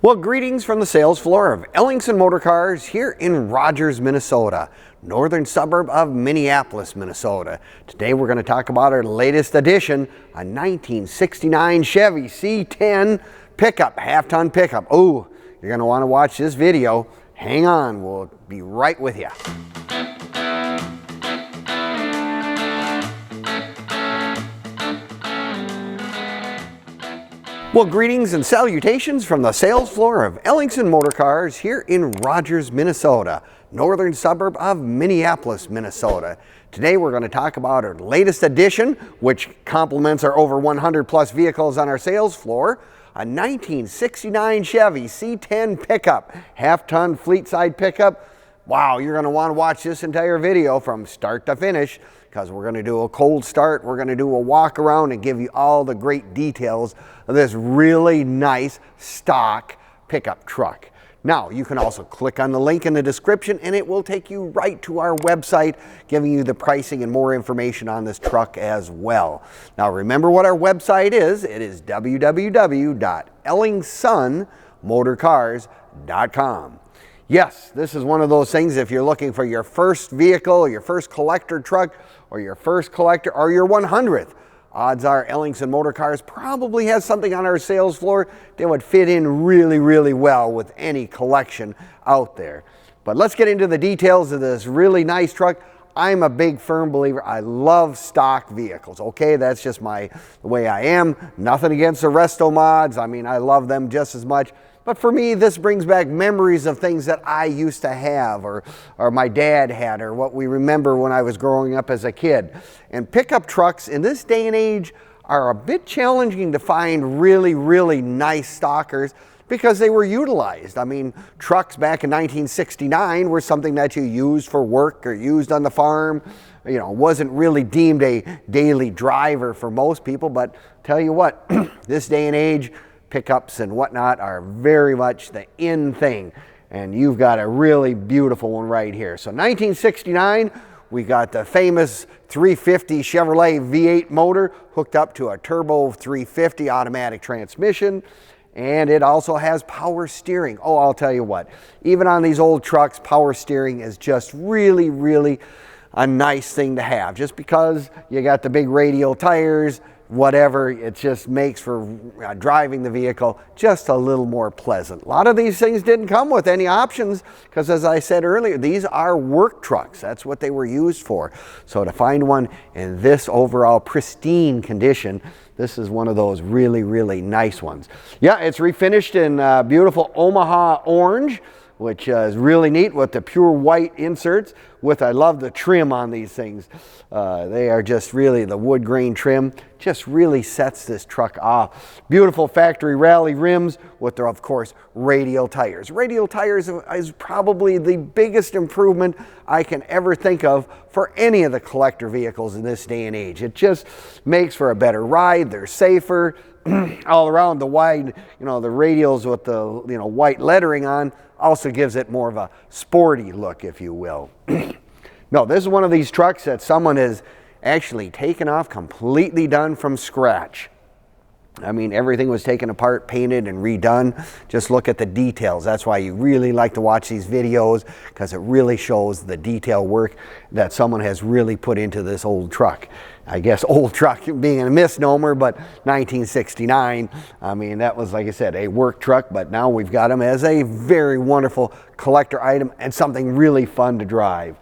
Well, greetings from the sales floor of Ellingson Motorcars here in Rogers, Minnesota, northern suburb of Minneapolis, Minnesota. Today we're going to talk about our latest addition, a 1969 Chevy C10 Pickup, half-ton pickup. Oh, you're going to want to watch this video. Hang on, we'll be right with you. Well, greetings and salutations from the sales floor of Ellingson Motorcars here in Rogers, Minnesota, northern suburb of Minneapolis, Minnesota. Today we're going to talk about our latest addition, which complements our over 100 plus vehicles on our sales floor, a 1969 Chevy C10 Pickup, half-ton Fleetside Pickup. Wow, you're going to want to watch this entire video from start to finish, because we're going to do a cold start, we're going to do a walk around and give you all the great details of this really nice stock pickup truck. Now, you can also click on the link in the description and it will take you right to our website, giving you the pricing and more information on this truck as well. Now, remember what our website is. It is www.ellingsonmotorcars.com. Yes, this is one of those things, if you're looking for your first vehicle, your first collector truck, or your first collector, or your 100th, odds are Ellingson Motorcars probably has something on our sales floor that would fit in really, really well with any collection out there. But let's get into the details of this really nice truck. I'm a big firm believer. I love stock vehicles, okay? That's just the way I am. Nothing against the resto mods. I mean, I love them just as much. But for me, this brings back memories of things that I used to have, or my dad had, or what we remember when I was growing up as a kid. And pickup trucks in this day and age are a bit challenging to find really, really nice stockers because they were utilized. I mean, trucks back in 1969 were something that you used for work or used on the farm. You know, wasn't really deemed a daily driver for most people, but tell you what, this day and age, pickups and whatnot are very much the in thing, and you've got a really beautiful one right here. So 1969, we got the famous 350 Chevrolet V8 motor hooked up to a turbo 350 automatic transmission, and it also has power steering. Oh, I'll tell you what, even on these old trucks, power steering is just really, really a nice thing to have, just because you got the big radial tires, whatever, it just makes for driving the vehicle just a little more pleasant. A lot of these things didn't come with any options because, as I said earlier, these are work trucks. That's what they were used for. So to find one in this overall pristine condition, this is one of those really, really nice ones. Yeah, it's refinished in beautiful Omaha Orange, which is really neat with the pure white inserts. I love the trim on these things. They are just really, the wood grain trim just really sets this truck off. Beautiful factory rally rims with their, of course, radial tires. Radial tires is probably the biggest improvement I can ever think of for any of the collector vehicles in this day and age. It just makes for a better ride. They're safer. All around the wide, the radials with the, white lettering on also gives it more of a sporty look, if you will. No, this is one of these trucks that someone has actually taken off, completely done from scratch. I mean, everything was taken apart, painted, and redone. Just look at the details. That's why you really like to watch these videos, because it really shows the detail work that someone has really put into this old truck. I guess old truck being a misnomer, but 1969, I mean, that was, like I said, a work truck, but now we've got them as a very wonderful collector item and something really fun to drive.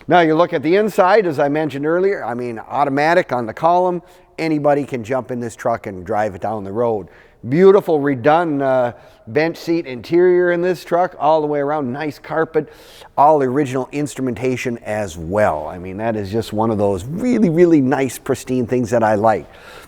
Now you look at the inside, as I mentioned earlier, I mean, automatic on the column. Anybody can jump in this truck and drive it down the road. Beautiful redone bench seat interior in this truck, all the way around, nice carpet, all original instrumentation as well. I mean, that is just one of those really, really nice, pristine things that I like.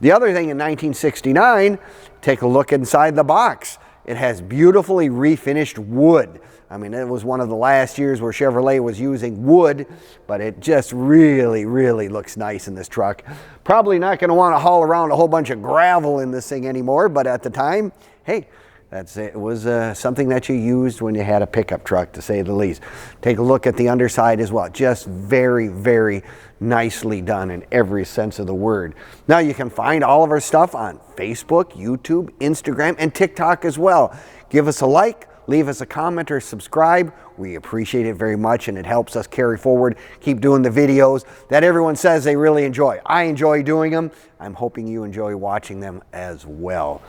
The other thing in 1969, take a look inside the box. It has beautifully refinished wood. I mean, it was one of the last years where Chevrolet was using wood, but it just really, really looks nice in this truck. Probably not going to want to haul around a whole bunch of gravel in this thing anymore, but at the time, hey, It was something that you used when you had a pickup truck, to say the least. Take a look at the underside as well. Just very, very nicely done in every sense of the word. Now you can find all of our stuff on Facebook, YouTube, Instagram, and TikTok as well. Give us a like, leave us a comment, or subscribe. We appreciate it very much, and it helps us carry forward, keep doing the videos that everyone says they really enjoy. I enjoy doing them. I'm hoping you enjoy watching them as well.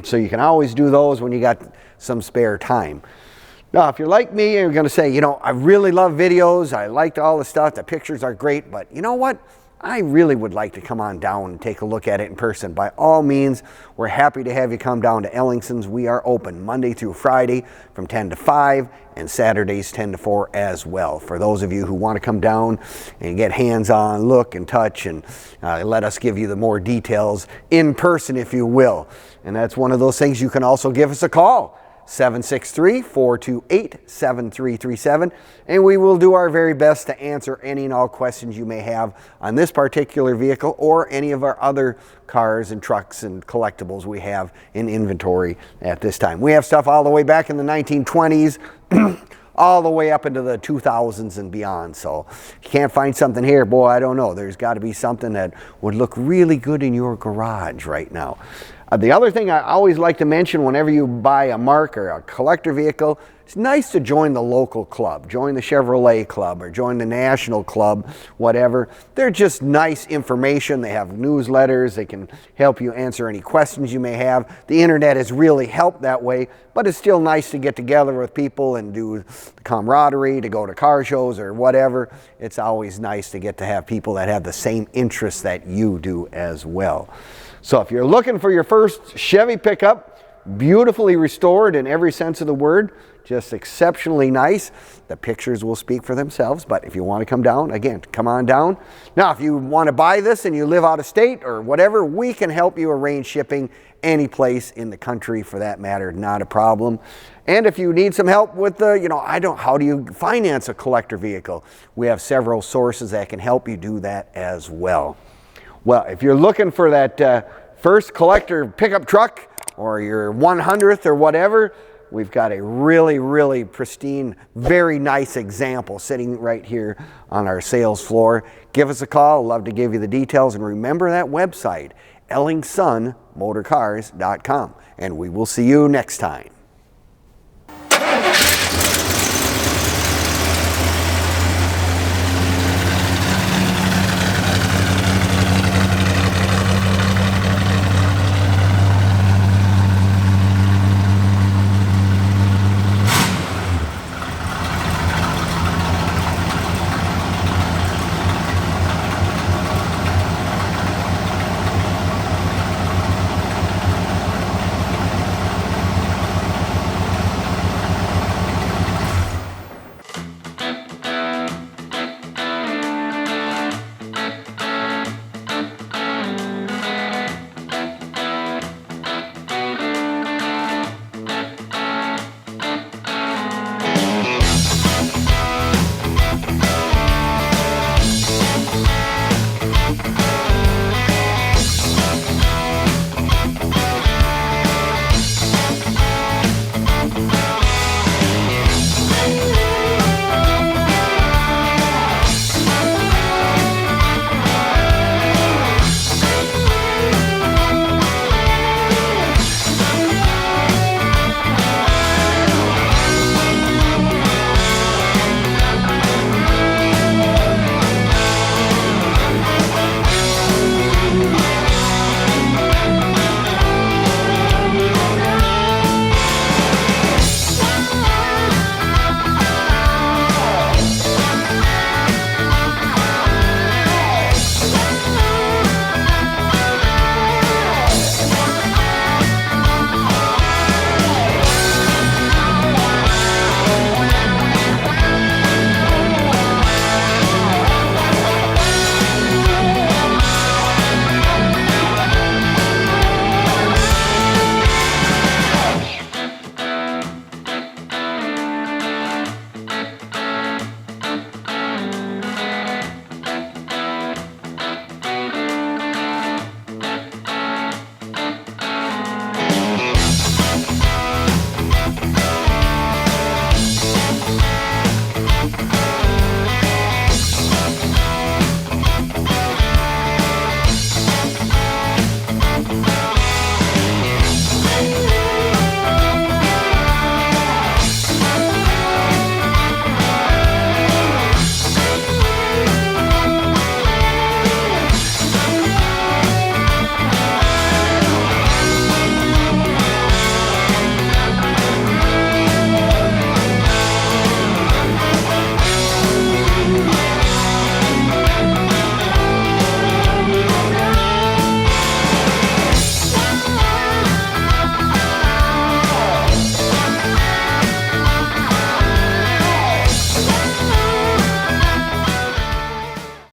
So you can always do those when you got some spare time. Now, if you're like me and you're going to say, you know, I really love videos, I liked all the stuff, the pictures are great, but you know what? I really would like to come on down and take a look at it in person. By all means, we're happy to have you come down to Ellingson's. We are open Monday through Friday from 10 to 5 and Saturdays 10 to 4 as well. For those of you who want to come down and get hands-on, look and touch, and let us give you the more details in person, if you will. And that's one of those things. You can also give us a call. 763-428-7337, and we will do our very best to answer any and all questions you may have on this particular vehicle or any of our other cars and trucks and collectibles we have in inventory at this time. We have stuff all the way back in the 1920s all the way up into the 2000s and beyond. So if you can't find something here, boy, I don't know. There's got to be something that would look really good in your garage right now. The other thing I always like to mention whenever you buy a mark or a collector vehicle, it's nice to join the local club. Join the Chevrolet club or join the national club, whatever. They're just nice information. They have newsletters. They can help you answer any questions you may have. The internet has really helped that way, but it's still nice to get together with people and do the camaraderie, to go to car shows or whatever. It's always nice to get to have people that have the same interests that you do as well. So if you're looking for your first Chevy pickup, beautifully restored in every sense of the word, just exceptionally nice. The pictures will speak for themselves, but if you want to come down, again, come on down. Now, if you want to buy this and you live out of state or whatever, we can help you arrange shipping any place in the country for that matter, not a problem. And if you need some help with the, how do you finance a collector vehicle? We have several sources that can help you do that as well. Well, if you're looking for that first collector pickup truck or your 100th or whatever, we've got a really, really pristine, very nice example sitting right here on our sales floor. Give us a call. Love to give you the details. And remember that website, EllingsonMotorcars.com. And we will see you next time.